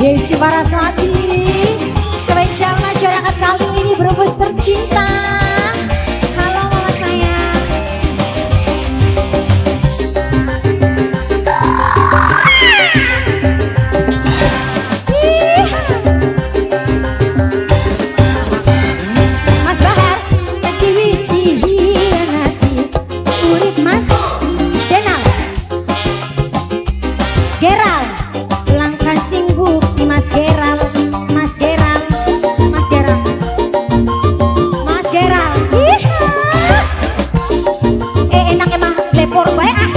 Desi Paraswati, spesial masyarakat Kaltim ini Brebes tercinta. Halo mama sayang. Mas Bahar, sedih wis dihianati, urip mas channel Geral. Langkah sing bukti Mas Geral, Mas Geral, Mas Geral, Mas Geral. Enak emang lepor bae ah.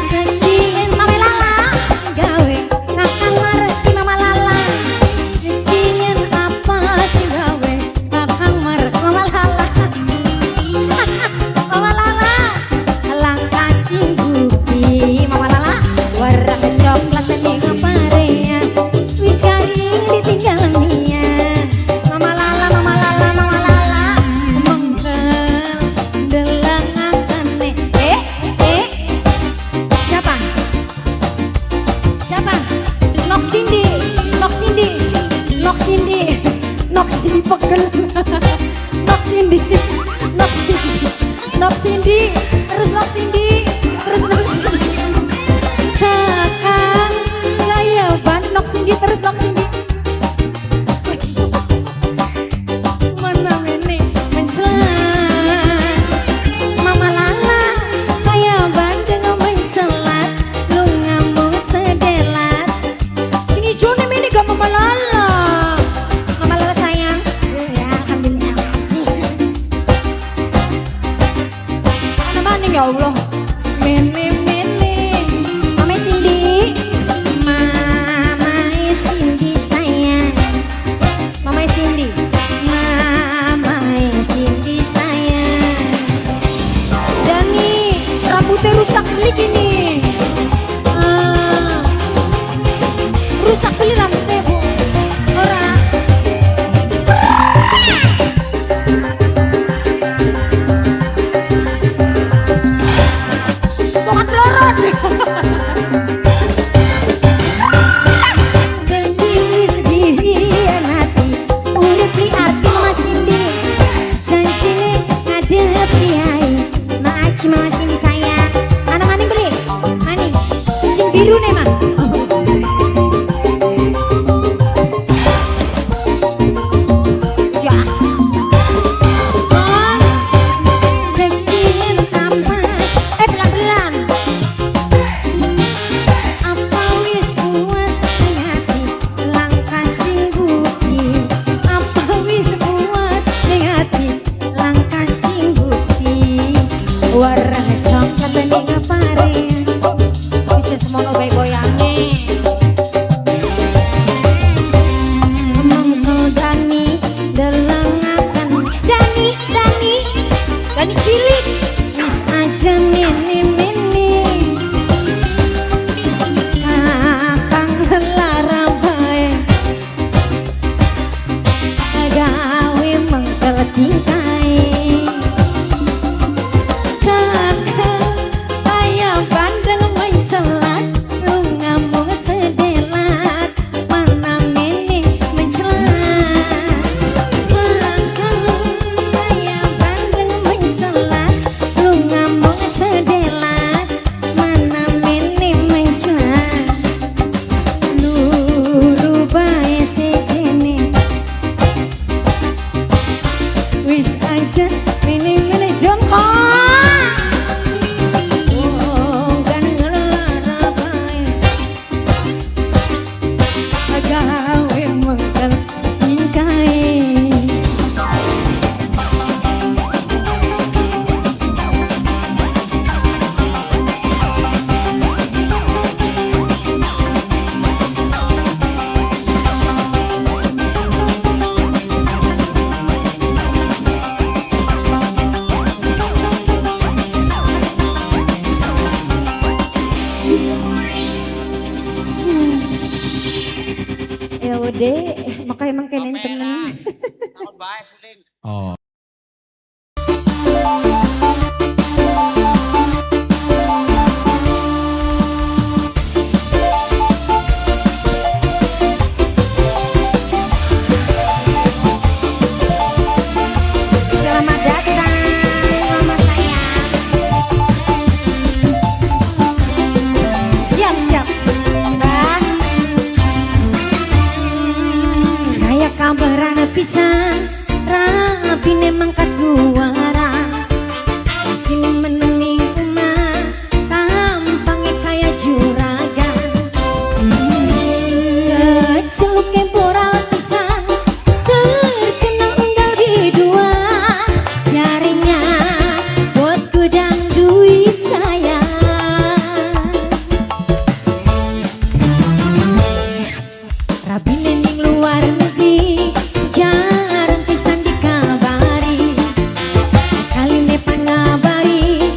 Sedih Mama Lala, gawe kakang ngerti Mama Lala. Sedih apa sih gawe kakang ngerti Mama Lala. Mama Lala, langkah sing bukti Mama Lala. Warna coklat tadi ngaparean, wis kali ditinggal Mia. Mama Lala, Mama Lala, Mama Lala, mengkel delangakane. Siapa? Siapa? Nok Cindy, Nok Cindy, Nok Cindy, Nok Cindy pegel. Nok Cindy, Nok Cindy, Nok Cindy, terus Nok Cindy, terus Nok Cindy. Kakang layaban Nok Cindy terus Nok Cindy. Mana mene mencelat Mama Lala, layaban dengan mencelat, lu ngambung sedelat. Sing ijo nih mene gak Mama Lala. Mama Lala sayang. Ya alhamdulillah sih. Mana ya Allah. Mene Mama Cindy, Mama Cindy sayang, Mama Cindy, Mama Cindy sayang. Dani rambutnya rusak beli gini, rusak beli rambutnya bu, ora. Pokat lorot. Mama Cindy sayang, mana mani beli, mani, sing biru nih mah. Warna coklat dan ngaparean, bisa semono bae goyange. Ngomong Dani delengakan, Dani cilik, wis aja mini. Kakang lara bae, gawe mengkel tingkai. Celat, lu ngambung sedelat, mana mene mencelat. Langkah kayak bandeng mencelat, lu ngambung sedelat, mana mene mencelat. Luru bae sejene, wis aja mene jongkok. Gawe mengkel tingkai. Ya udah, makanya emang kenen tenang. Oh. pisan rapine mangkat duara kini menengi umah tampangnya kayak juragan kecuke poral pisan terkenal unggal di dua jarinya bosku dan duit saya rapine ning luar negeri jarang pisan dikabari sekali nepan ngabari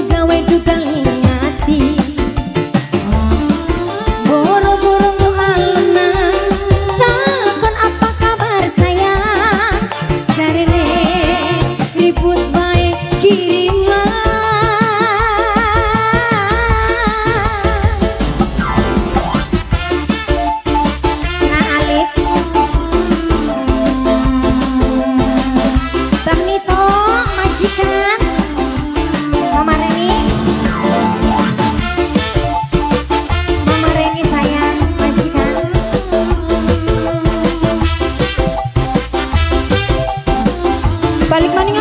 gawe dugal ingati boro-boro doalna takon apa kabar sayang jarene ribut bae kiriman nah Alif Bang Nito majikan Mama Reni sayang majikan balik maning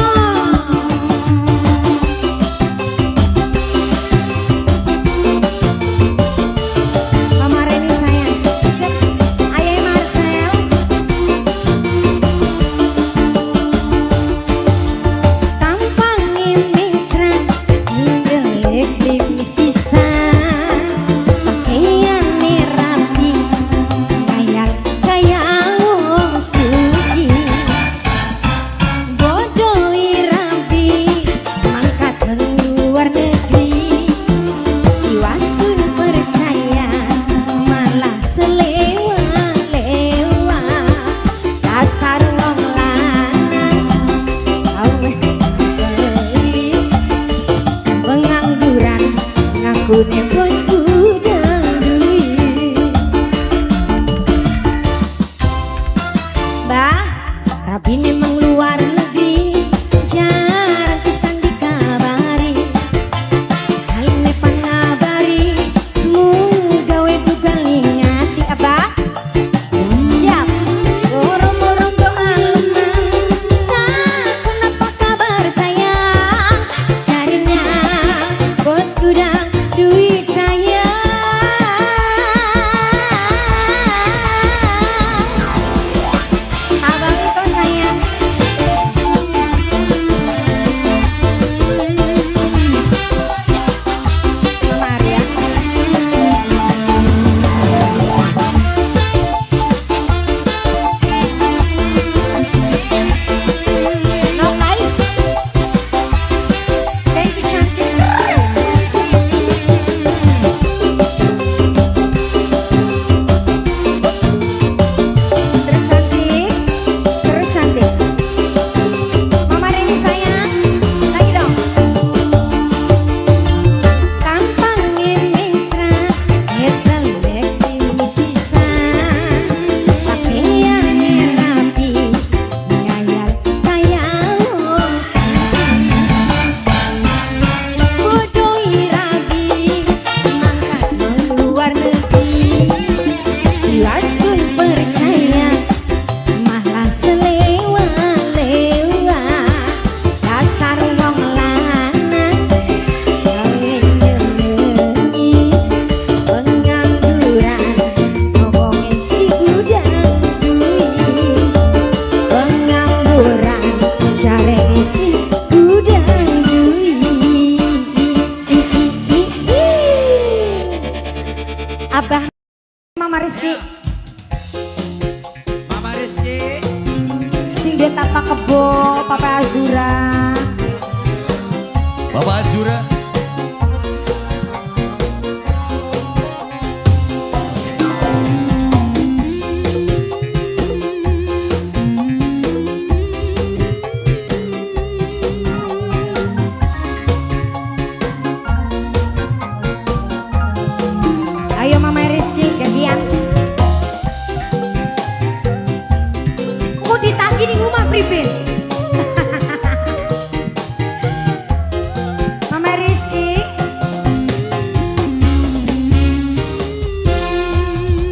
Mama Reni sayang siap Ayah Marcel tampangin mitra ngelek tipis pisan pakaiannya rapi kayak wong sugi bodoi rapi mangkat luar negeri iwasun percaya malah selewa-lewa dasar wong lanang aweh beli pengangguran ngaku bosku dan duit Mbah rapine mang luar negeri jarang pisan dikabari sekali nepan ngabari gawe dugal ingati abah siap borong-borong doalna takon apa kabar sayang carinya bosku dan duit saya abang itu sayang Maria no guys thank you cantik terus cantik Mama Reni sayang lagi dong tampangin mitra ngetelek timis pisan pakaiannya rapi ngayal kayak wong sugi bodoi rapi mangkat luar negeri langsung percaya malah selewa-lewa dasar wong lanang gawe nyenengi pengangguran ngomongin si gudang duit pengangguran jarene si gudang duit Abah Mama Rizky Mama Rizky, sing dia tapak kebo Papa Azura Bapak Azura, ayo Mama Rizky gantian mau ditagi di rumah pripin Mama Rizky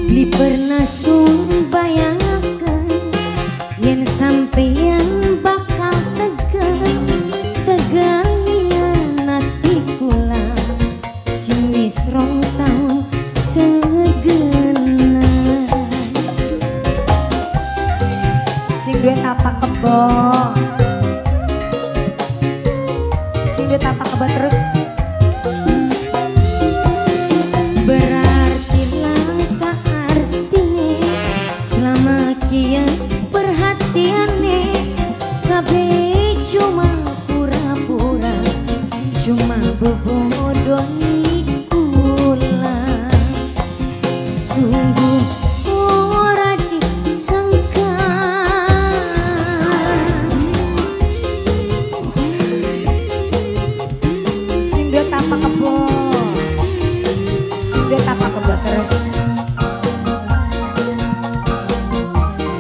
beli pernah sun bayangkan kebo. Sing duwe tapak kebo terus. Berarti langka artine selama kian perhatiane kabeh cuma pura-pura, cuma bebodoni kula. Sungguh ora disangka sing duwe tapak kebo, sing duwe tapak kebo terus,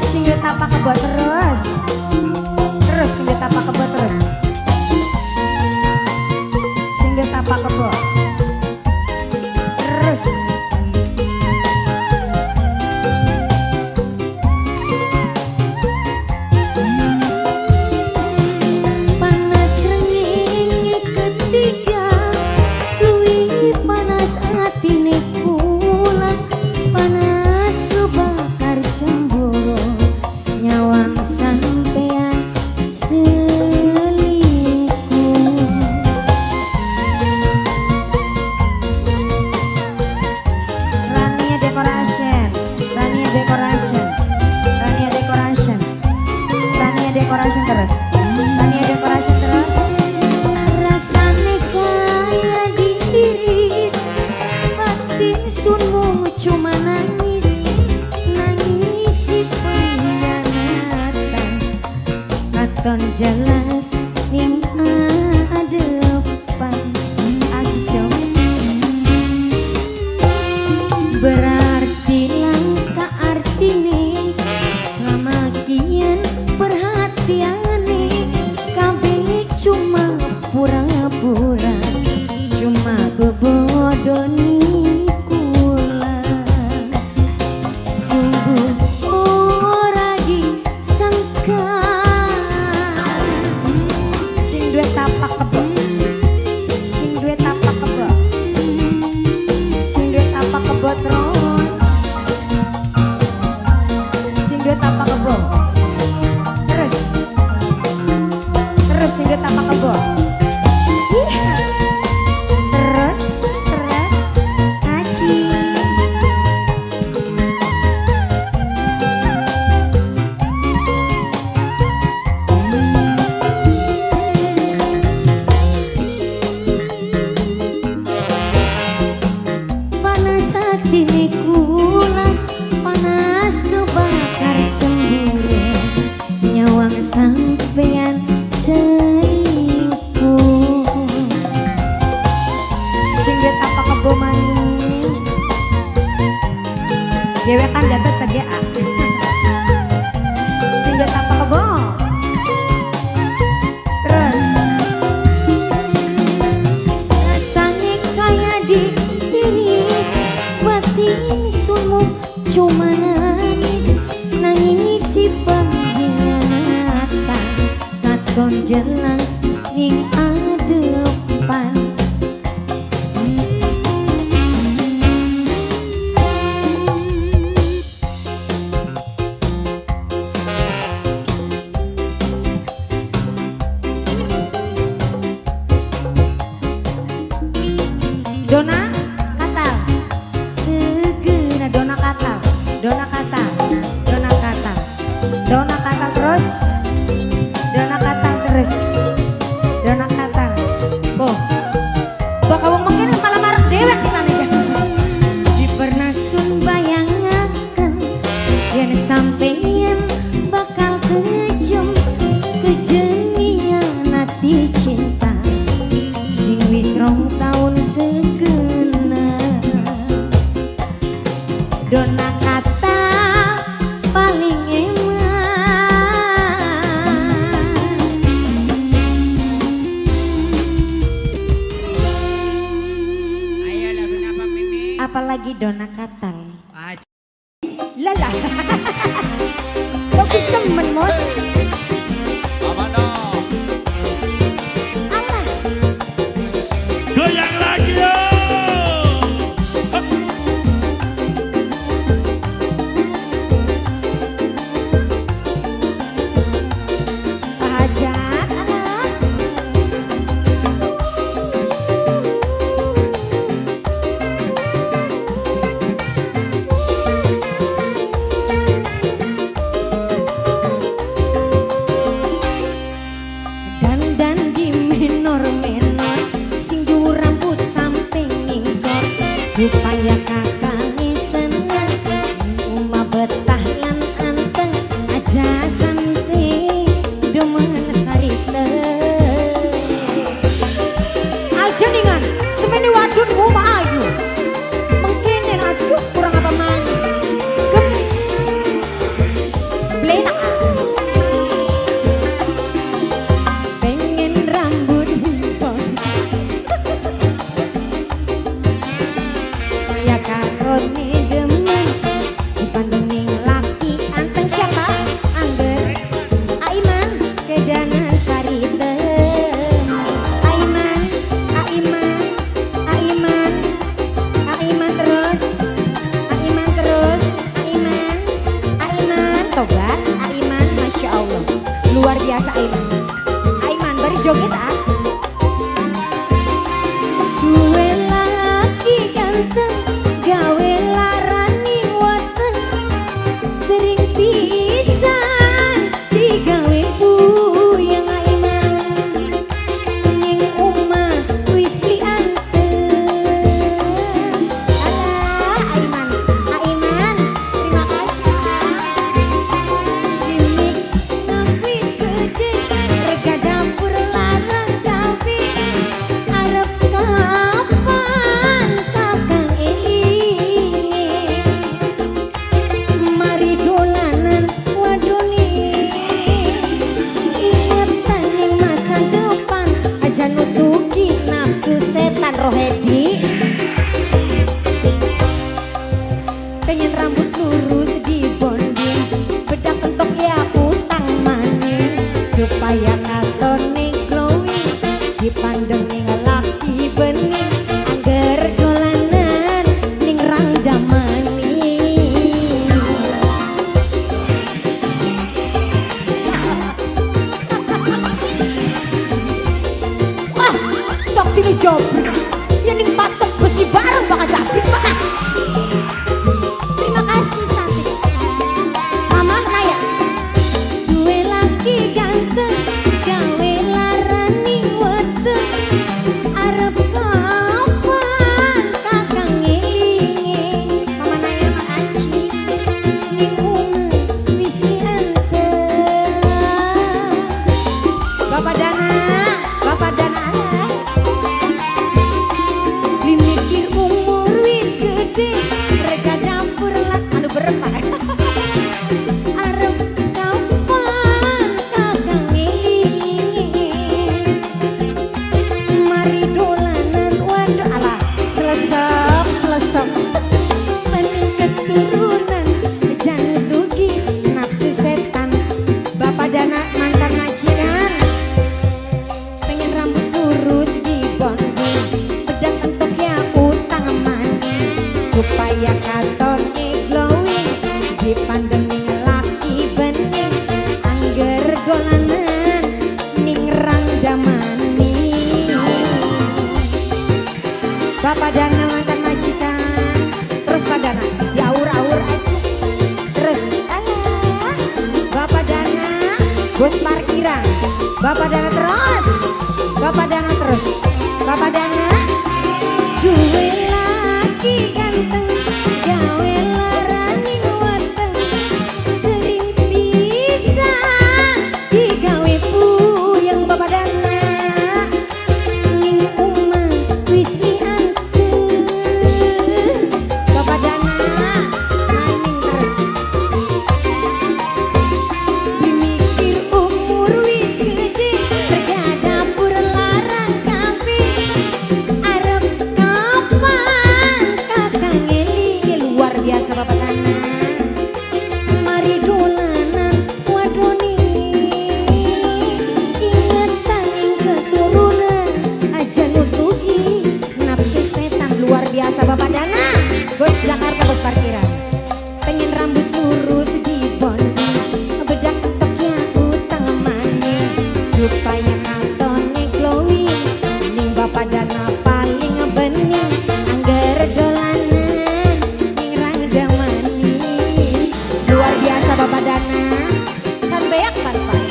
sing duwe tapak kebo terus, terus sing duwe tapak kebo terus, sing duwe tapak kebo terus. Panas rengenge ketiga, luwih panas atine kula, panas kebakar cemburu, nyawang sampean selingkuh. Rania Decoration, Rania Decoration, Rania Decoration, Rania Decoration terus, Rania Decoration terus. Rasane kaya diiris, batin sunmu cuma nangis, nangisi pengkhianatan, katon jelas ning adepan. Asih jom. Berarti langka artine selama kian perhatiane kabeh cuma pura-pura, cuma bebodoni kula. Sungguh ora disangka sing duwe tapak kebo, sing duwe tapak kebo, sing duwe tapak kebo terus, sing duwe tapak kebo terus, terus sing duwe tapak kebo. Ih, terus, terus, kasih. Panas hati kula, panas kebakar cemburu, nyawang sampean selingkuh. Sing duwe tapak kebo maning, dewekan gatot TGA. Sing duwe tapak kebo terus. Rasanya kaya diiris, batin sunmu cuma nangis, nangisi pengkhianatan, katon jelas ning adepan. Dona katal, segera dona katal, dona katal, dona katal, dona katal terus, dona katal terus, dona katal. Oh, bakal wong mengkene malah marek dewek kita nih. Di pernah sun bayangaken, yen sampeyan bakal kejam, kejenian hati cinta, sing wis rong taun segenap. Dona kata paling Ayo lagu apa Mimi? apalagi dona katal. Ah, Lala. Bagus temen mos. apa dong? Alah. Goyang lagi yo. lakone demen dipandang ning laki anteng siapa angger Aiman kedanan sarite Aiman Aiman Aiman Aiman terus Aiman terus Aiman Aiman tobat Aiman Masya Allah luar biasa Aiman Aiman bari joget ah duwe laki ganteng gawe larani weteng sering pisan digawe puyeng Aiman ning omah wis pianteng alah Aiman Aiman terima kasih gimik ngapis gede rega dapur larang tapi arep kapan kakang elinge mari dolanan wadone ingetan ning masa depan aja nutuki nafsu setan rohedi pengen rambut lurus di bonding bedak pentok ya utang maning supaya katone glowing dipandang ning laki bening angger dolanan ning randamani wah sok sini jobrik ya ning patok besi bareng bakal jabrik bakal terima kasih Santi Mama Naya duwe laki ganteng gawe larani weteng arep kapan kakang ngelinge Mama Naya makasih ning umur wis anteng Bapak Dana alah dimikir umur wis gede rega dapur lah anu berempat arep kapan kakang ngelinge mari dolanan waduh alah selesep pening keturunan jangan dugi nafsu setan Bapak Dana mantan majikan pengen rambut lurus di bonding bedak entuk ya utang mani supaya katone glowing dipandang ning laki bening angger dolanan ning randamani Bapak Dana mantan majikan terus Pak Dana diaur-aur aja terus alah Bapak Dana bos parkiran Bapak Dana terus Bapak Dana terus Bapak Dana duwe laki ganteng gawe larani weteng sering pisan digawe puyeng Bapak Dana ning omah wis pianteng Bapak Dana mainin terus dimikir umur wis gede rega dapur larang tapi arep kapan kakang ngelinge luar biasa Bapak Dana mari dolanan wadone ingetan ing keturunan aja nutuki nafsu setan luar biasa Bapak Dana bos Jakarta bos parkiran pengen rambut lurus di bonding bedak toknya utang maning supaya katone glowing ning Bapak Dana paling bening angger dolanan ning randamani luar biasa Bapak Dana can beak kan Pak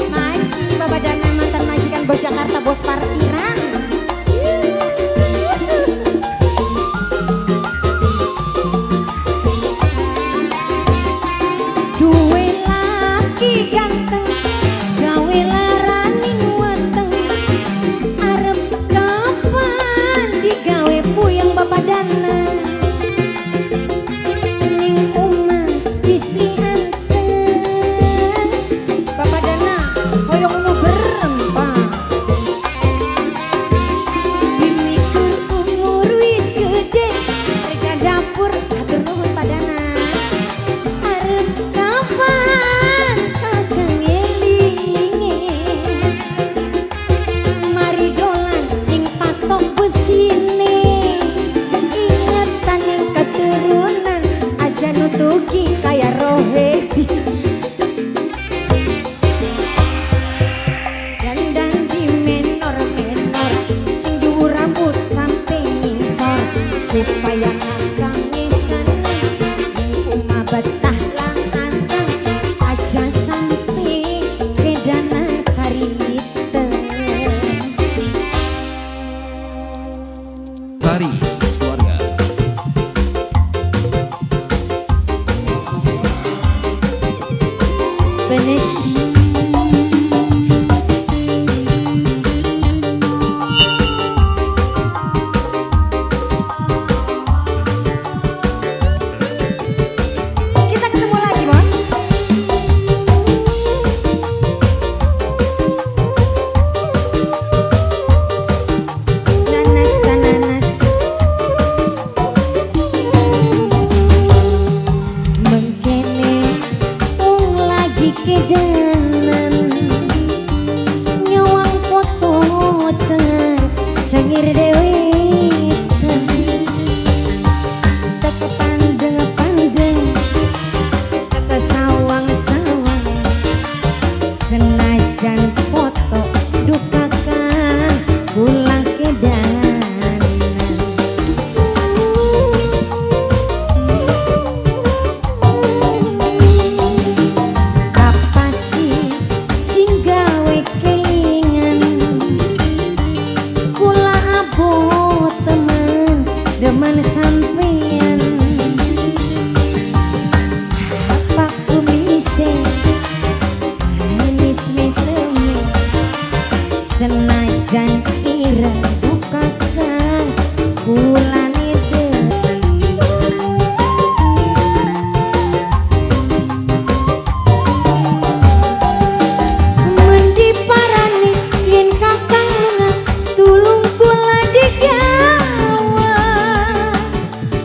masih Bapak Dana mantan majikan bos Jakarta bos parkiran supaya kakang ngesan uma betah lang antang aja sampai kedanan sarita. Sari keluarga. Finish. Kita ketemu lagi, Mon. Nanas, nanas. Mengkene wong lagi kedanan nyawang foto cengir dewetan tak pandeng-pandeng tak sawang-sawang senajan foto dukakah pulang kedanan. Apa sih sing gawe kelingan kula abot temen demen sampean. Apa kumise manis meseme senajan ireng dukakah kula Mendi parani yen kakang lunga tulung kula digawa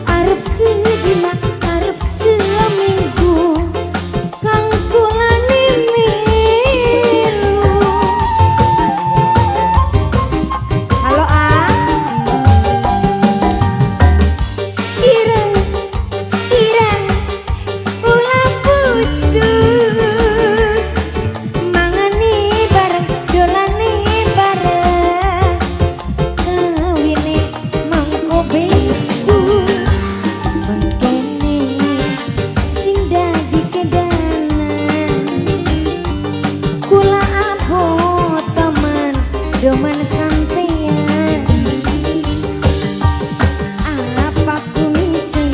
arep sedina arep seminggu kang kula nimilu. Halo ireng ireng kula pucuk mangani bareng dolani bareng kawine mangko besok mengkene sing dadi kedanan kula abot temen demen sampeyan. Apa kumise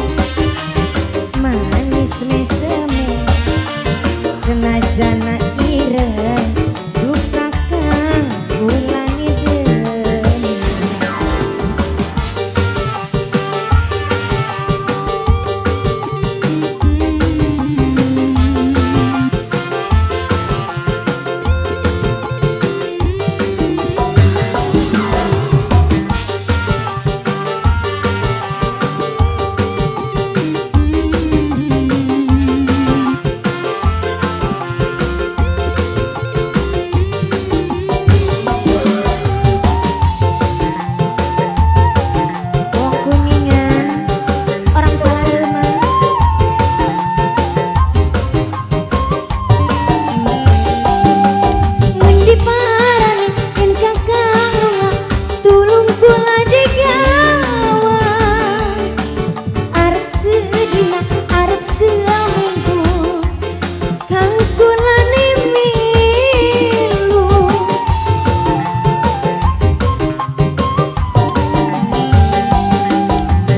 manis meseme senajan ireng dukakah kula ngidem. Wong Kuningan, orang Salema. Mendi parani yen kakang lunga tulung kula digawa arep sedina arep seminggu kang kula nimilu.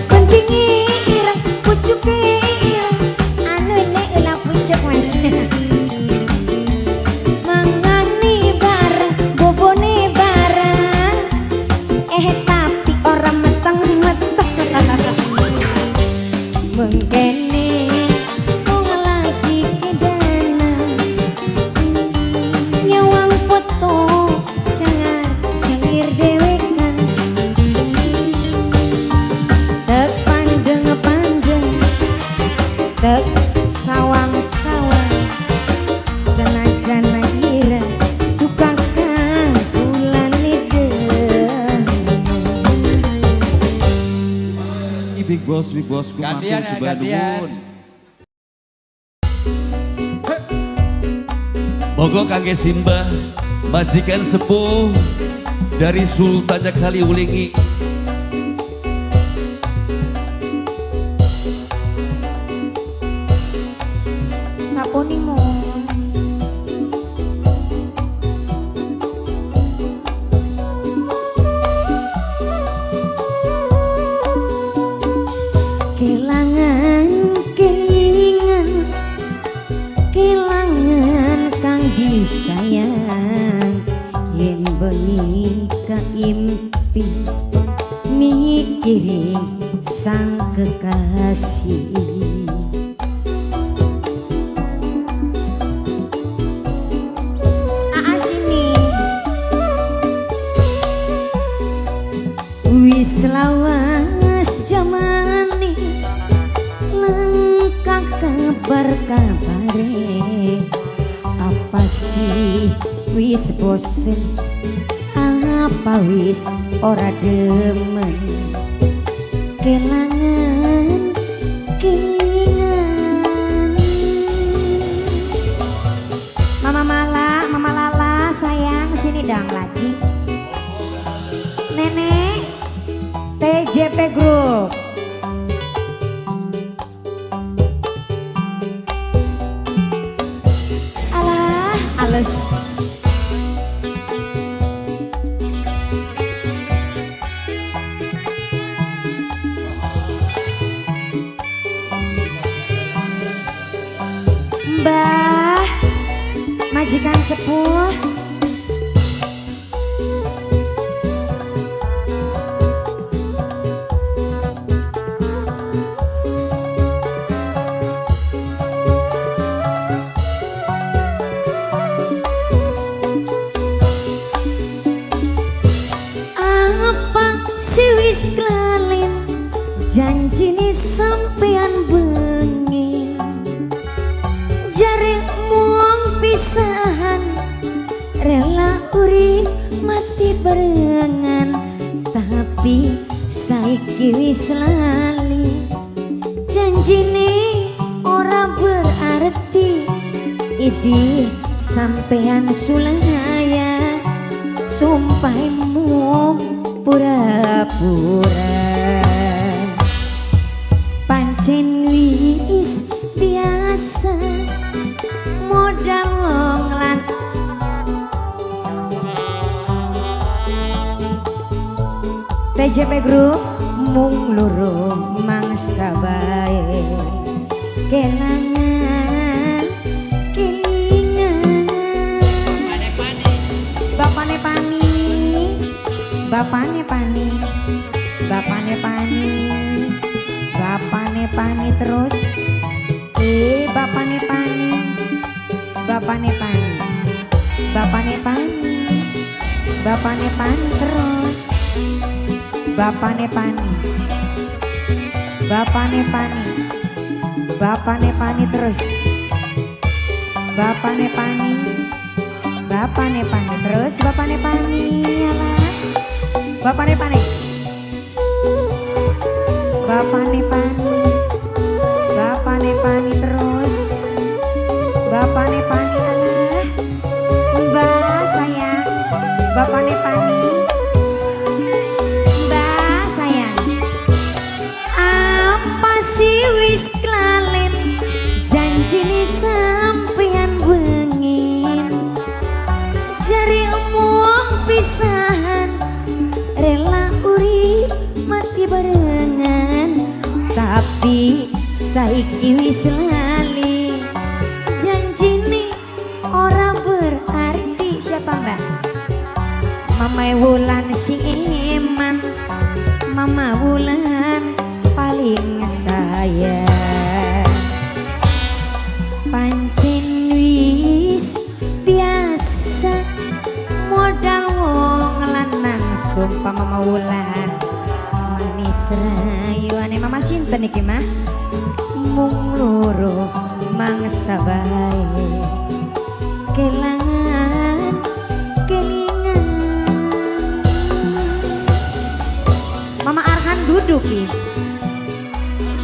Penting ireng pucuke ireng anu nek ula pucuk mas. Mangani bareng bobone bareng tapi ora meteng-meteng. Mengkene wong lagi kedanan nyawang foto cengir dewekan tek pandeng-pandeng tek sawang-sawang senajan ireng dukakah kula nidem. Big Boss kumatur Gantian ya, subhanun. Moga kangge Simbah majikan sepuh dari Sultannya Kaliulingi Kelangan kelingan, kelangan kang disayang, yen bengi kaimpi mikiri sang kekasih. Wis lawas jamane lengkap kabar-kabare, apa sih wis bosen, apa wis ora demen, kelangan kelingan. Mama Lala sayang sini dong lagi. Nenek TJP Group. Alah, ales. Mbah, majikan sepuh. Wis kelalen janjine sampean bengi, jare muang pisahan rela urip mati barengan, tapi saiki wis lali janjine ora berarti. Idi sampean sulaya sumpahmu pura-pura, pancen wis biasa modal nglan. TJP Group mung loro mangsa bae, kelangan kelingan. Bapane Pani, Bapane Pani, Bapane Pani, Bapane Pani terus. Bapane Pani, Bapane Pani, Bapane Pani, Bapane Pani terus. Bapane Pani, Bapane Pani, Bapane Pani terus. Bapane Pani, Bapane Pani terus. Bapane Pani, alah. Bapane Pani, Bapane Pani, Bapane Pani terus. Bapane Pani, alah. Mbak sayang, Bapane Pani, Mbak sayang. Apa sih wis kelalen janjine sampean bengin, jare omong pisahan rela urip mati barengan, tapi saiki wis lali janjine ora berarti. Siapa mbak? Mama Wulan si eman, Mama Wulan paling sayang, pancen wis biasa modal wong lanang. Sumpah Mama Wulan manis rayuane. Mama sinten iki mah? Mung loro mangsa bae, kelangan kelingan. Mama Arhan duduk nih.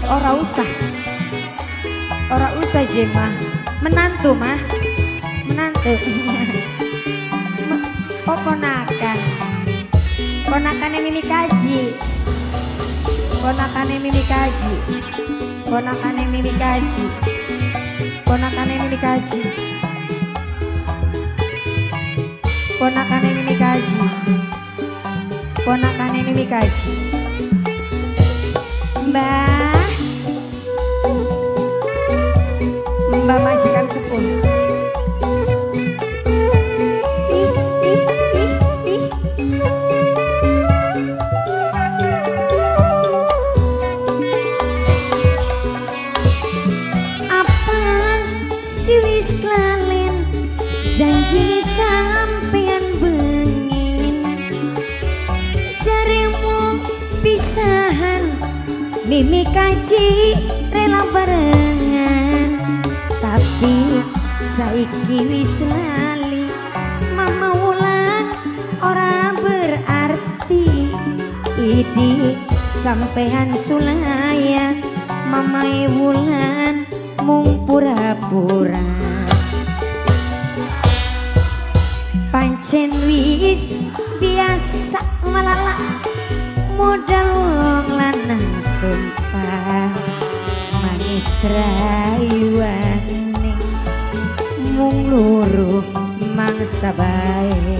Ora usah Jema, menantu mah, menantu. Oh ponakan, ponakannya Mimi Kaji, ponakannya Mimi Kaji, ponakannya Mimi Kaji, ponakannya Mimi Kaji, ponakannya Mimi Kaji, ponakannya Mimi Kaji. Mbah Simba majikan sepuh. Janji sampean bengin jaremu pisahan mimi kaji rela barengan tapi saiki wis lali mama wulan ora berarti idi sampean sulaya mama wulan mung pura-pura pancen wis biasa malala modal wong lanang sumpah manis rayuane mung loro mangsa bae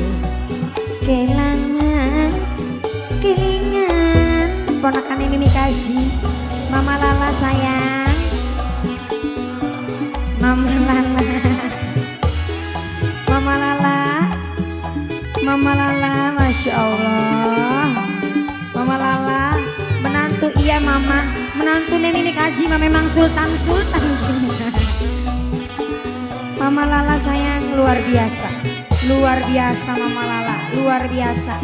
kelangan kelingan ponakane Mimi Kaji Mama Lala sayang Mama Lala Mama Lala Mama Lala, Masya Allah. Mama Lala, menantu iya mama. Menantu Mimi Kaji memang sultan-sultan. Mama Lala sayang luar biasa. Luar biasa Mama Lala, luar biasa.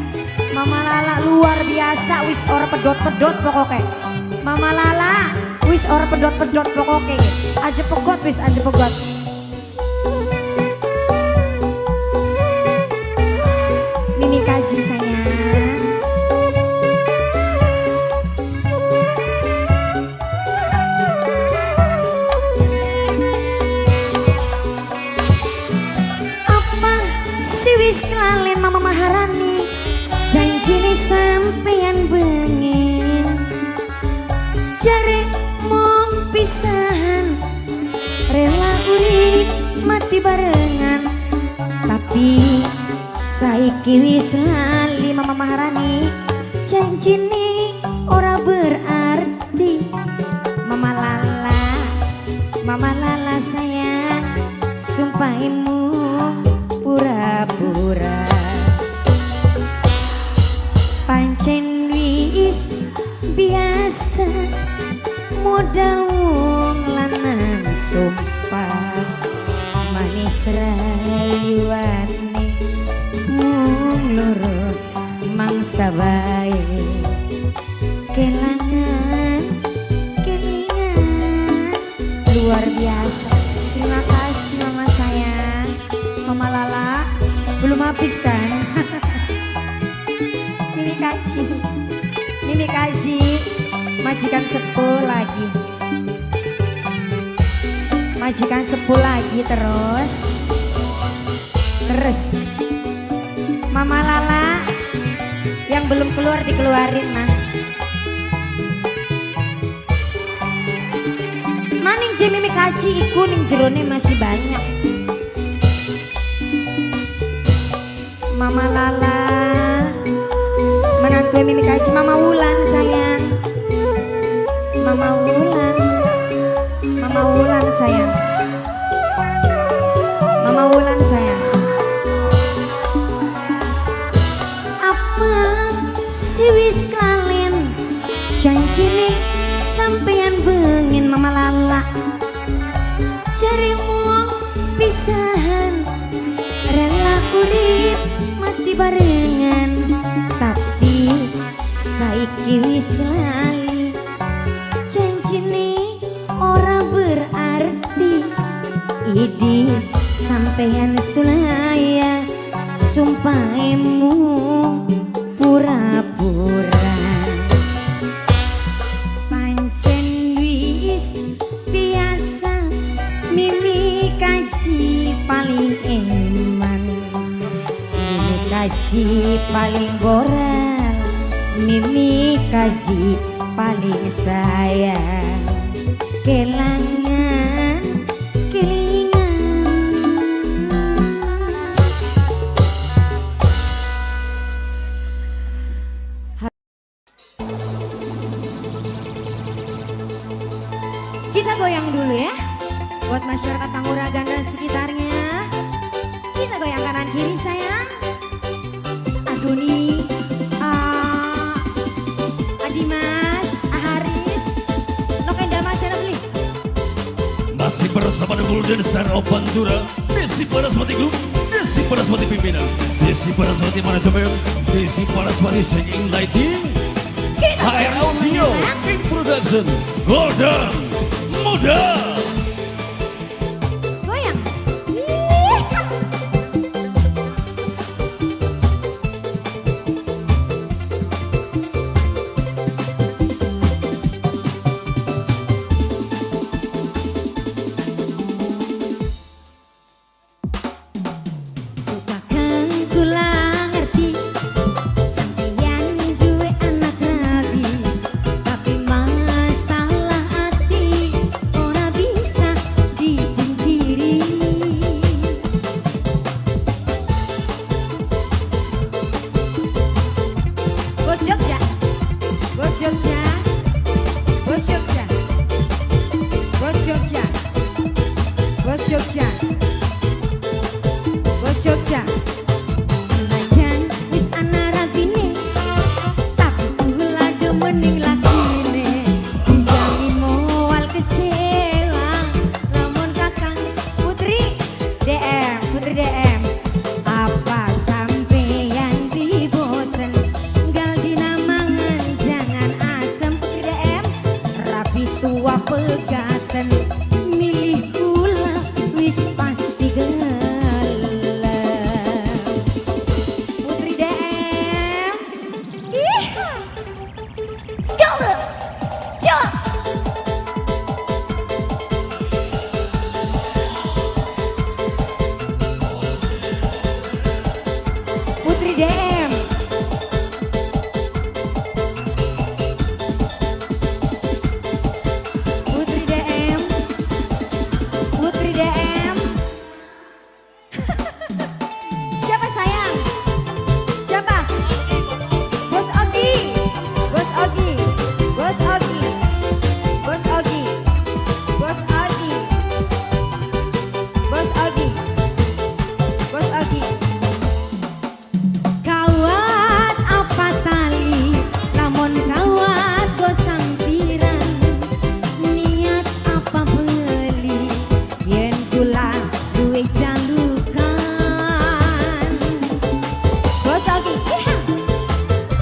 Mama Lala luar biasa, wis ora pedot-pedot pokoknya. Mama Lala, wis ora pedot-pedot pokoknya. Aja pegot wis, aja pegot. Mimi Kaji sayang. Apa si wis kelalen Mama Maharani janji nih sampean bengin jare mong pisahan rela urip mati barengan tapi saiki wis lali Mama Maharani janji nih ora berarti Mama Lala sayang sumpahimu pura-pura pancen wis biasa modal wong lanang sumpah manis rayuane loro mangsa bae kelangan kelingan luar biasa. Terima kasih Mama sayang. Mama Lala belum habis kan? Mimi Kaji majikan sepuh lagi, majikan sepuh lagi terus Mama Lala yang belum keluar dikeluarin nah. Maning je Mimi Kaji iku ning jerone masih banyak. Mama Lala menantu Mimi Kaji Mama Wulan sayang. Mama Wulan sayang. Mama Wulan sayang. Si wis kalen janji nih sampean bengin Mama Lala cari wong pisahan rela urip mati barengan tapi saiki wis lali janji nih ora berarti idi sampean sulaya sumpahmu pura-pura pancen wis biasa Mimi Kaji paling eman Mimi Kaji paling goral Mimi Kaji paling sayang kelangan kelingan. Kita goyang dulu ya. Buat masyarakat Panguragan dan sekitarnya, kita goyang kanan kiri sayang. Aduh nih, Adimas, Haris, Nokenda Mas beli. Masih bersama The Golden Star of Pantura, Desi Paraswati Group, Desi Paraswati Pimpinan, Desi Paraswati Manajemen, Desi Paraswati Singing Lighting, HR Audio, King Production, Golden Muda. Goyang. Bukakan kula ngerti sampeyan duwe anak rabi, tapi masalah hati ora bisa dipungkiri. Bos Jogja, Bos Jogja, Bos Jogja, Bos Jogja, Bos Jogja, Bos Jogja. Senajan wis ana rabine, tapi kula demening lakine. Dijamin moal kecewa, lamun kakang Putri DM, Putri DM. Apa sampeyan dibosen, gal dinamangan jangan asem. Putri DM, rapi tua pegaten, milih kula wis pasti gelem. Putri DM, iha, gelem, jok. Putri DM, Putri DM, Putri DM. Siapa sayang? Siapa? Bos Ogi, Bos Ogi, Bos Ogi, Bos Ogi, Bos Ogi, Bos Ogi, Bos Ogi. Kawat apa tali, lamun kawat gosang pirang, niat apa beli, yen kula duwe jalukan. Bos Ogi, iha.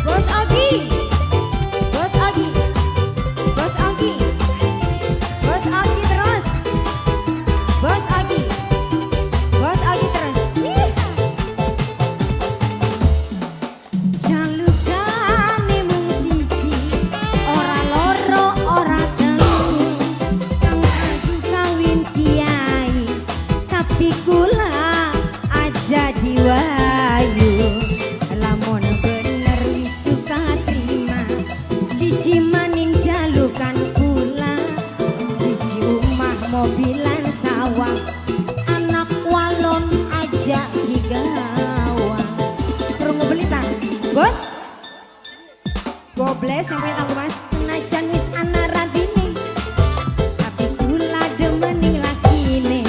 Bos Ogi, Bos Ogi, Bos Ogi, Bos Ogi terus, Bos Ogi, Bos Ogi terus. Iha. Jalukane mung siji, ora loro, ora telu. Kang aku kawin kiai, tapi kula aja diwayu. Lamun bener wis suka terima, siji maning jalukan kula, siji omah mobilan sawah, anak walon aja digawang. Krungu belitan, Bos. Gobles yang punya tanggung Mas. Senajan wis ana rabine, tapi kula demening lakine.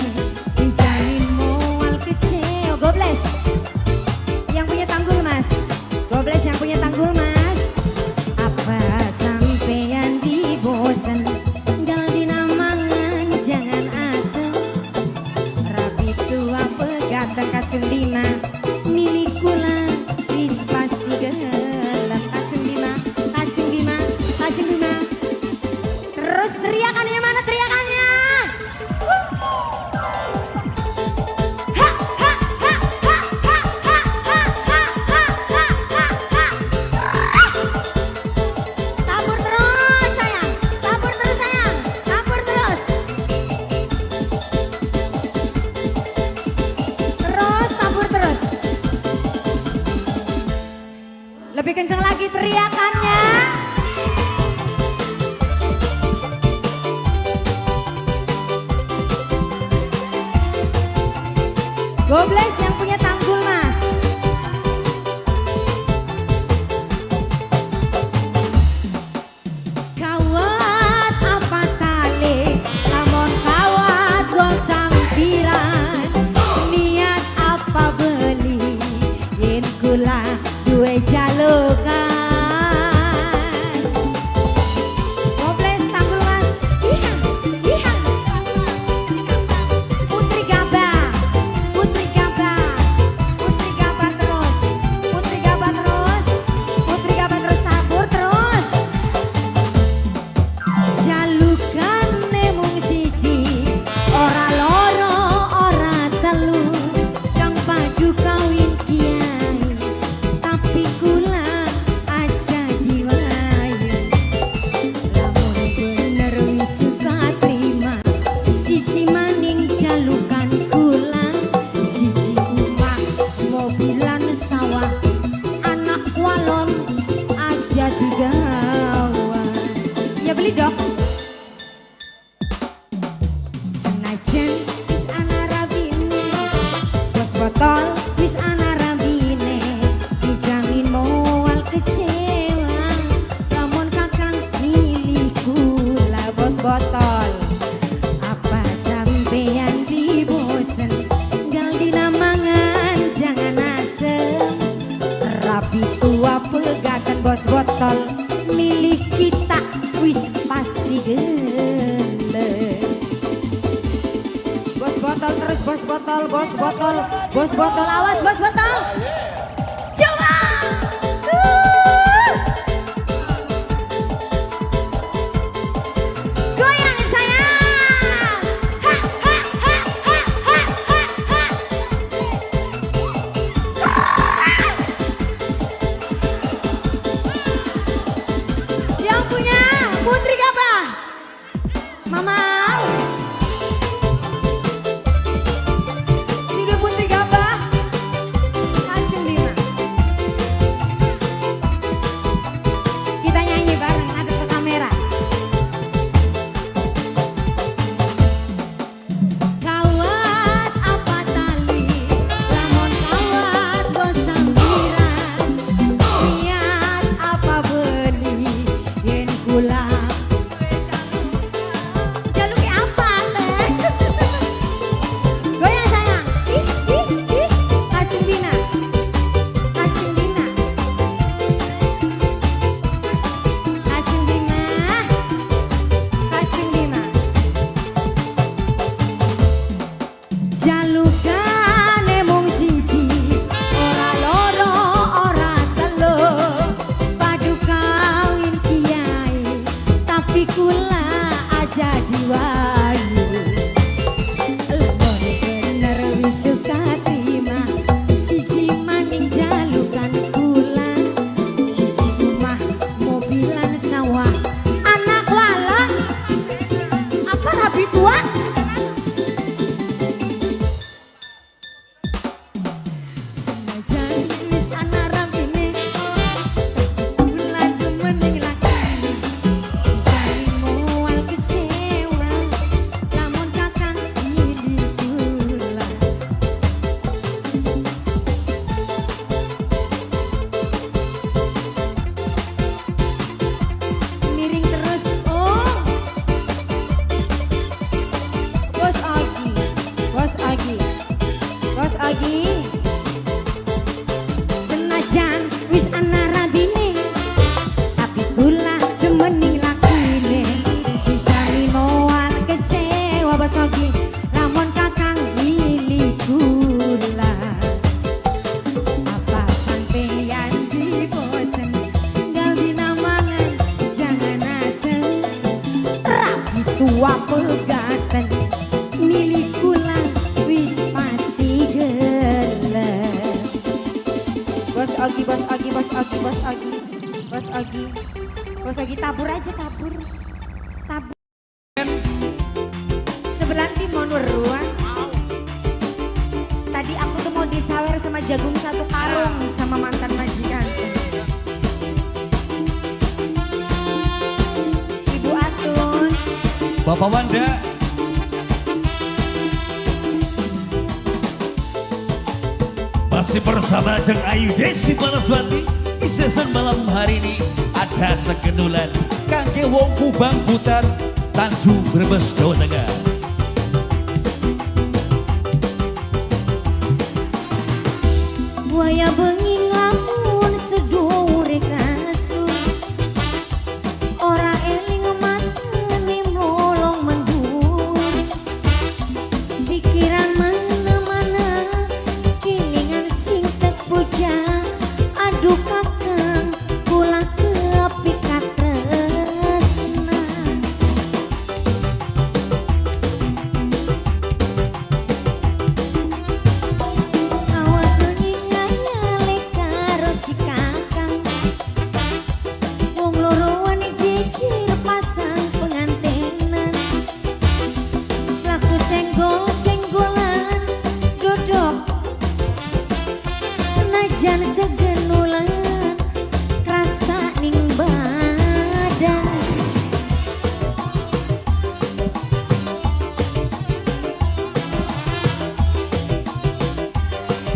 Dijamin moal kecewa. Gobles yang punya tanggul Mas. Gobles yang punya tanggul Mas. Apa sampeyan dibosen, gal dinamangan jangan asem. Rapi tua pegaten kacung lima, milik kula wis pasti gelem. Kacung lima, kacung lima, kacung lima. Terus teriakannya mana teriakannya? Ha, ha, ha, ha, ha, ha, ha, ha, ha, ha, ha, ha, ha. Tabur terus sayang, tabur terus sayang, tabur terus. Terus tabur terus. Lebih kencang lagi teriakannya. Gobles yang punya tanggul Mas. Kawat apa tali, lamun kawat botol wis ana rambine dijamin moal kecewa lamun kakang milih kula bos botol apa sampeyan dibosen gal dinamangan jangan asem rapi tua pegatan bos botol milih kita wis pasti gelem bos botol terus bos botol bos botol bos botol awas bos botol coba goyang sayang ha ha ha ha ha ha yang punya Putri Gabah Mama sudah Putri Gabah Acung Lima kita nyanyi bareng ada ke kamera kawat apa tali lamun kawat gosang birang niat apa beli yen kula jaluk apa teh goyang sayang ih Acung Dina Acung Dina Acung Dina Acung Dina jalukane mung siji ora loro ora telu padu kawin kiai tapi kula aja diwayu lemon bener wis suka terima siji maning jalukan kula siji omah mobilan sawah anak walak apa rabi tua senajan wis ana rampine bulan demening lakine jari moal kecewa lamun kakang milih kula miring terus oh bos Agi bos Agi bos Agi senajan wis ana rabine tapi kula demening lakine dijamin moal kecewa bos Agi lamun kakang milih kula apa sampeyan dibosen gal dinamangan jangan asem rapi tua pegatan milih kula wis pasti gelem bos Agi bos Agi bos Agi bos Agi bos Agi bos Agi tabur aja tabur tabur sebelah timun weruan tadi aku tuh mau disawer sama jagung satu karung sama mantan majikan Ibu Atun Bapak Wanda masih bersama Jeng Ayu Desi Paraswati di season malam hari ini ada segenulan kangge wong Kubang Butar Tanjung Brebes Jawa Tengah. buaya bengi lamun sedure kasur ora eling matane molong mendur pikiran mana-mana kelingan sing tek puja aduh kakang kula kepikat tresna awak bengi ngayale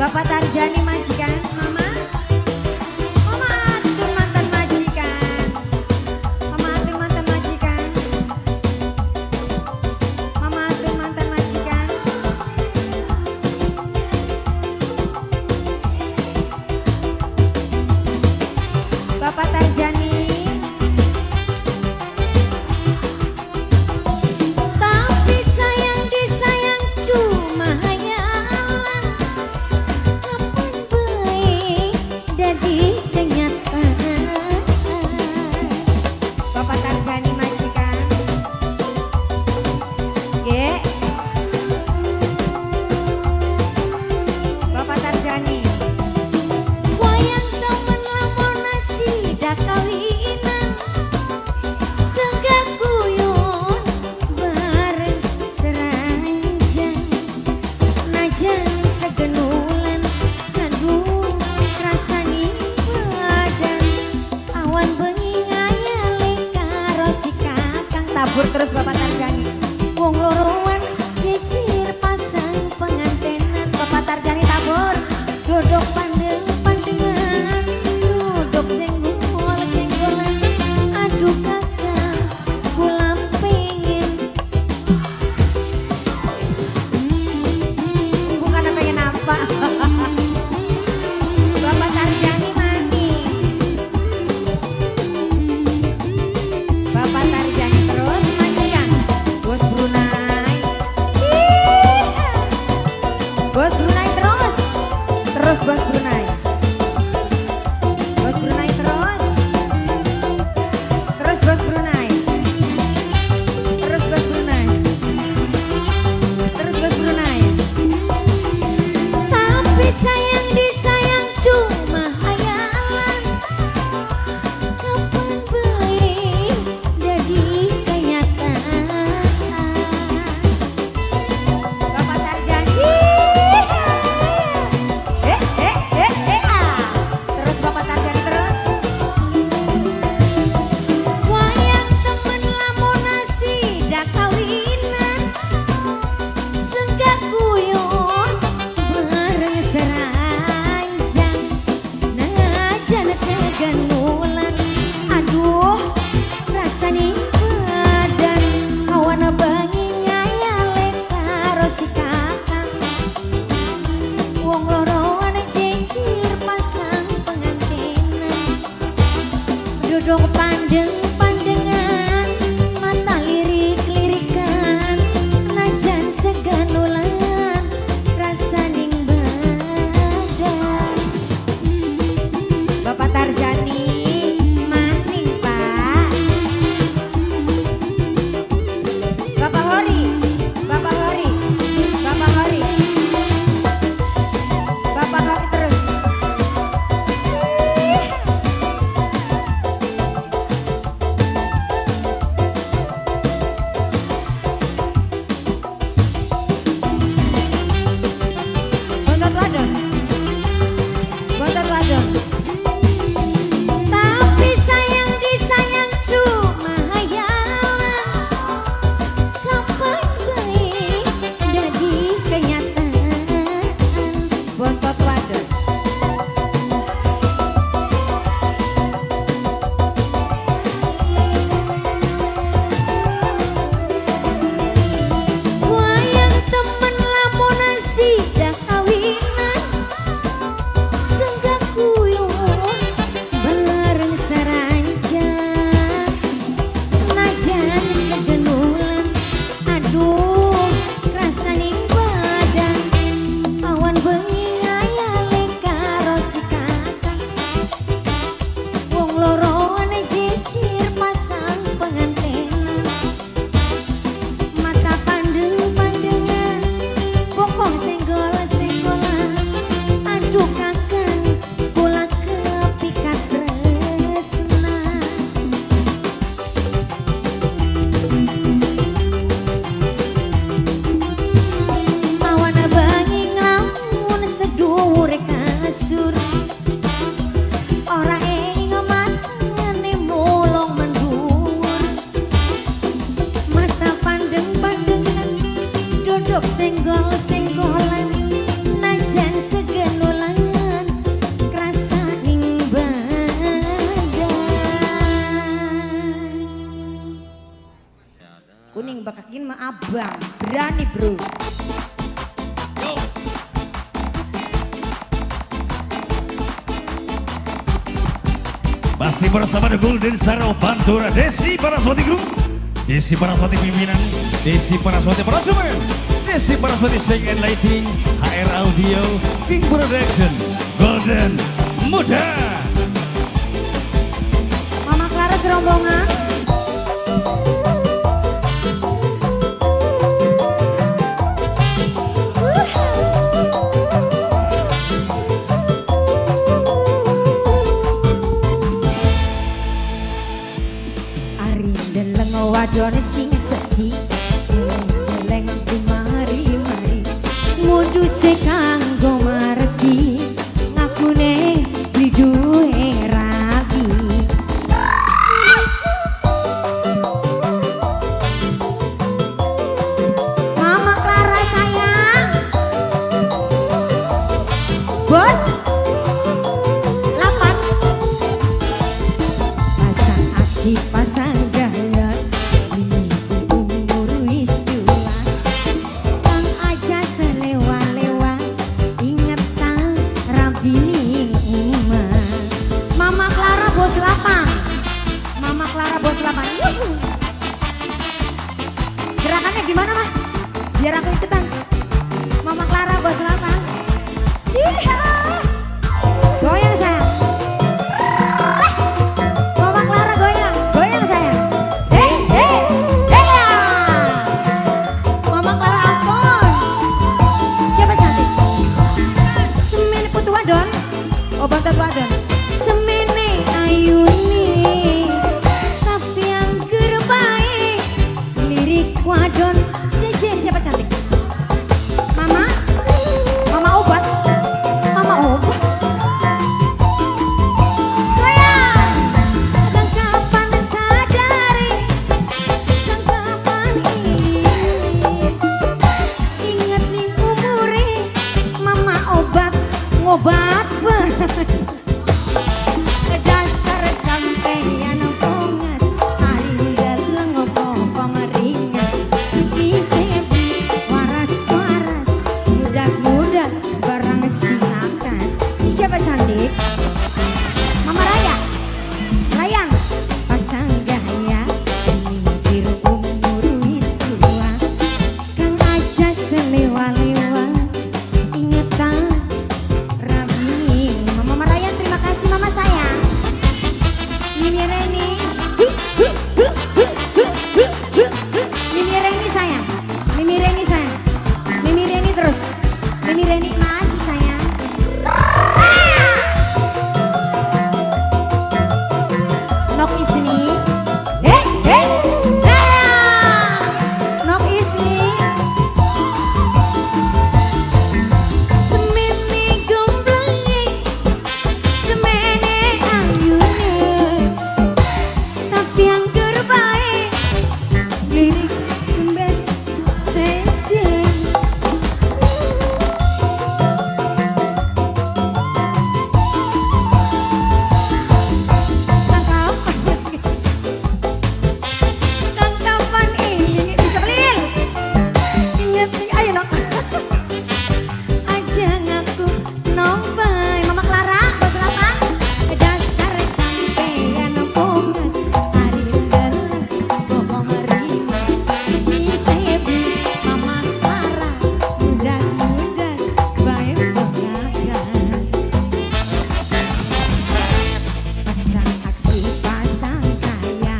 Bapak Tarjani majikan, Mama. Mama atur mantan majikan. Mama atur mantan majikan. Mama atur mantan majikan. Bapak Tarjani. Tapi sayang disayang cuma hayalan. Kapan baik jadi kenyataan. Bapak Tarjani majikan. Ge. Bapak Tarjani. Wayang temen lamun nasi dak kawinan. Senggak guyon bareng seranjang. Najan segenulan, aduh rasani badan. Awan bengi ngayale karo si kakang. Tabur terus Bapak Tarjani. Wong loroan cicir pasang pengantenan. Bapak Tarjani tabur. Duduk pandeng-pandengan, duduk senggol-senggolan. Aduh kakak, kula pengen. Bukan pengen apa. Bapak Tarjani mandi. Bapak Tarjani terus majikan. Bos Brunei. Bos Brunei terus. Terus Bos Brunei. Bos Brunei terus. Terus Bos Brunei. Terus Bos Brunei. Terus Bos Brunei. Tapi sayang disayang cuma hayalan. Kapan baik jadi kenyataan. Bapak Tarjani. Terus Bapak Tarjani terus. Wayang temen lamun nasi dak kawinan. Senggak guyon bareng seranjang. Najan segenulan, aduh rasani badan. Awan bengi ngayale karo si kakang. Wong loroan cicir pasang pengantenan. Duduk pandeng-pandengan, mata lirik-lirikan. Najan seganulan, rasaning badan. Bapak Tarjani maning Pak. Bapak Hori. Bapak Hori. Bapak Hori. Bapak Hori terus. Bontot wadon. Bontot wadon. Tapi sayang disayang cuma hayalan. Kapan baik jadi kenyataan. Bontot wadon. Wayang temen lamun nasi dak kawinan. Senggak guyon bareng seranjang. Najan segenulan, aduh rasaning badan. Awan bengi ngayale karo si kakang. Wong loroan cicir pasang pengantenan. Mata pandeng-pandengan, bokong senggol-senggolan. Aduh kakang, kula kepikat tresna. Awan bengi nglamun sedhuwure kasur. Ora ing matane mulung mendhuwur. Mata pandeng-pandengan, duduk senggol-senggolan. Najan segen Kuning bakakin mah abang. Berani bro. Yo. Masih bersama The Golden Star of Pantura, Desi Paraswati Group, Desi Paraswati pimpinan, Desi Paraswati Parasumen, Desi Paraswati Shake and Lighting, HR Audio, King Production, Golden Muda. Mama Clara serombongan. Wadon sing seksi deleng kumari-mari moduse kanggo margi ngakune di duwe rabi Mama Clara sayang bos lapan pasang aksi pasang gaya gerakannya gimana mah? Biar aku ikutan. Mama Clara bos 8. Iya. Goyang sayang. Mama Clara goyang, goyang sayang. Ya. Mama Clara ampun. Siapa cantik? Semene putu wadon. Oh bantet wadon. Semene ayuni. Tapi yang gerbaik lirik wadon sejen. Siapa cantik? Mama? Mama obat? Mama obat? Goyang! Dan kapan sadari? Dan kapan ini? Ingat nih umure Mama obat, ngobat banget. Dasar sampeyan pongas hari dalang opo meringas disebi waras-waras mudah-mudah barang sinakas. Siapa cantik? Mama Raya Layang pasang gaya mikir umur wis tua kang aja selewa-lewa ingetan rabi. Mama Raya terima kasih mama sayang. Mimi Reni Mimi Reni sayang. Mimi Reni sayang. Mimi Reni terus. Mimi Reni maju sayang. Nok isni. Nok isni. Semene gomblenge. Semene ayune. Tapi yang terbaik lirik sembet sejen. Tangkapan ini bisa pelil. Ingat nih ayo nok. Aja ngaku nombai. Mama Clara bos 8. Dasar sampeyan pongas hari dalang opo meringas disebi Mama Clara mudah-mudah bae pengagas. Pasang aksi pasang kaya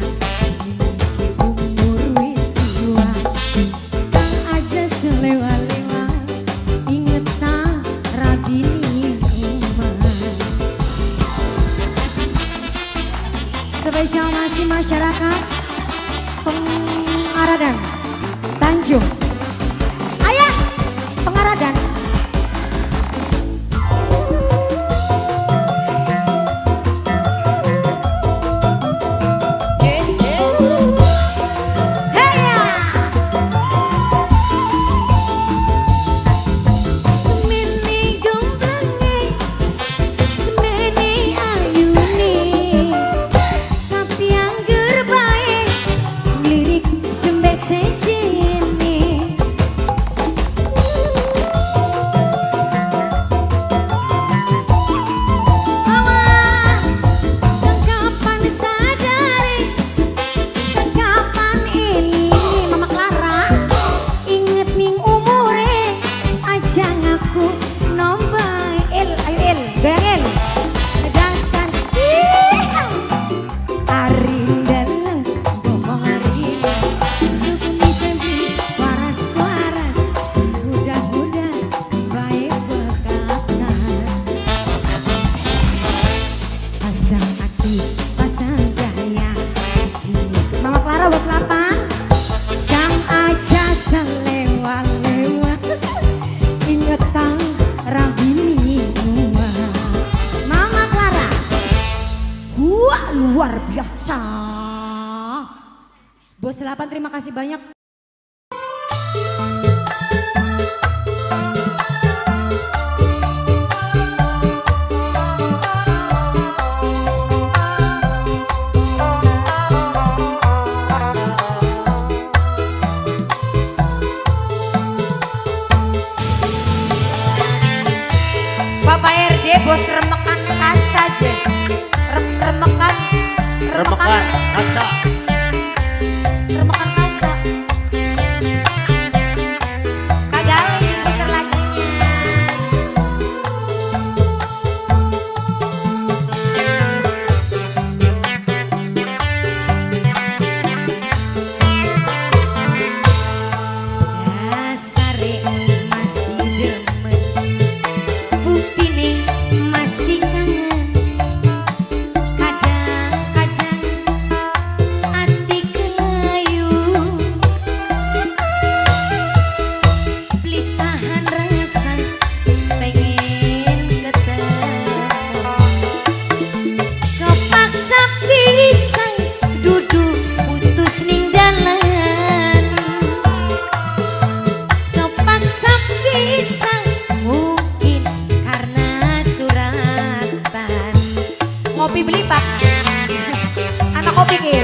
umur wis tua kang aja selewa-lewa inget tak rabi rumah. Spesial masih masyarakat Pengaradan Tanjung. Ayah Pengaradan. Heya. Semene gomblenge. Semene ayune. Tapi yang gerbaik lirik jembet luar biasa. Bos 8 terima kasih banyak. Bapak RD bos remekan kaca aja. Remekan kaca. remekan kaca. Kagak diputer lagunya. Dasare masih demen, buktinya masih kangen. Kadang-kadang hati kelayu, beli tahan rasa pengen ketemu. Kepaksa pisang duduk putus ning dalan. Kepaksa pisang mungkin karena suratan. Ngopi beli pak, anak kopi ke.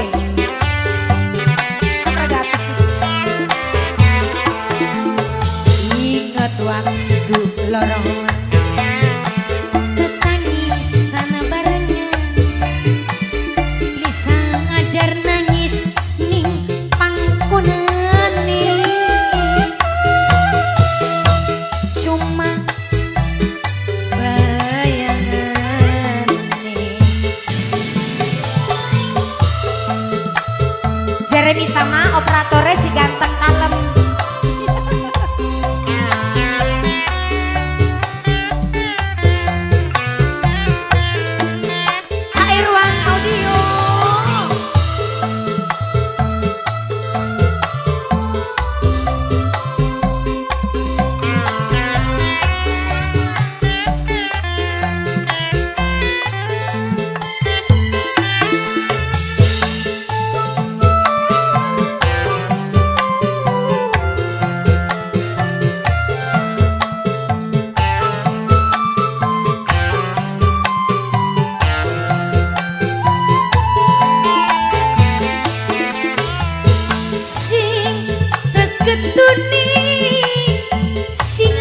Ingat waktu lorong ketangisan barengan, bisa ngadar nangis ning pangkonane. Cuma bayangan Jeremy Tama operatornya si ganteng kalem. Irwan Audio. Sing kegetuni, sing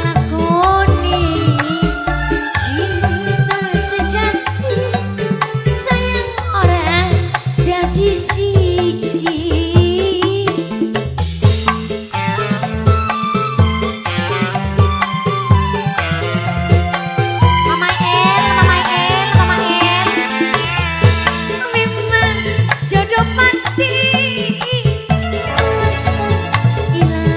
lakoni, cinta sejati, sayang orang dadi siji. Mama El, memang jodoh mati. Masa hilang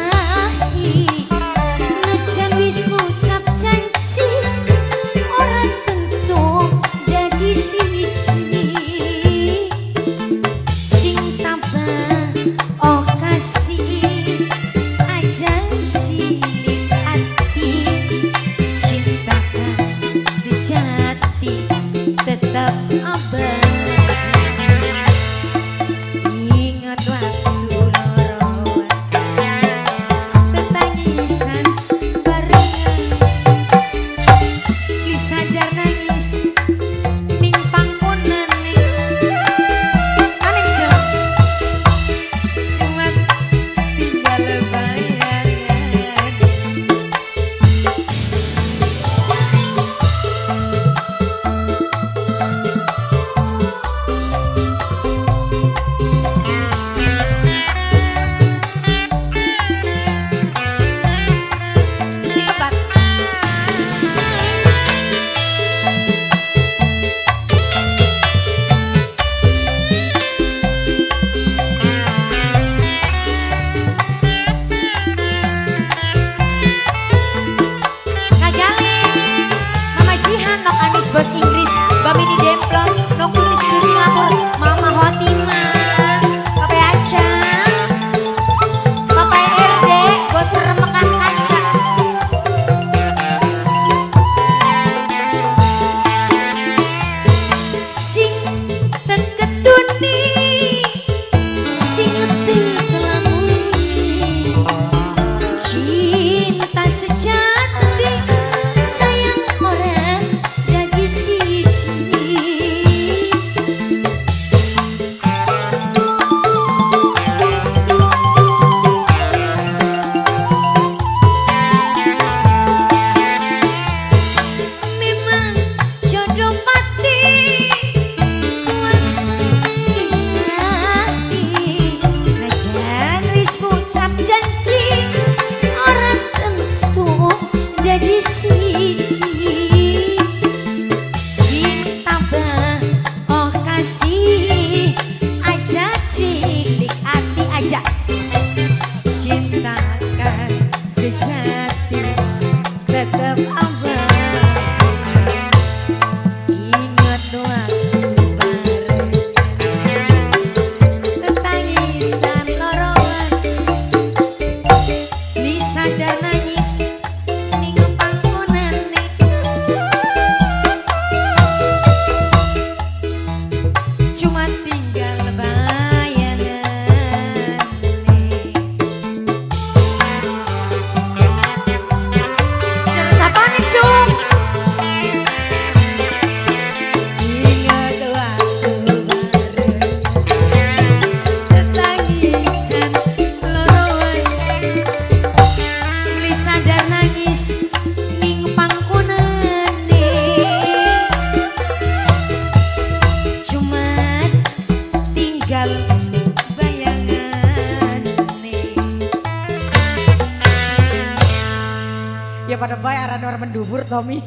Ya pada bae arane orang mendubur Tommy.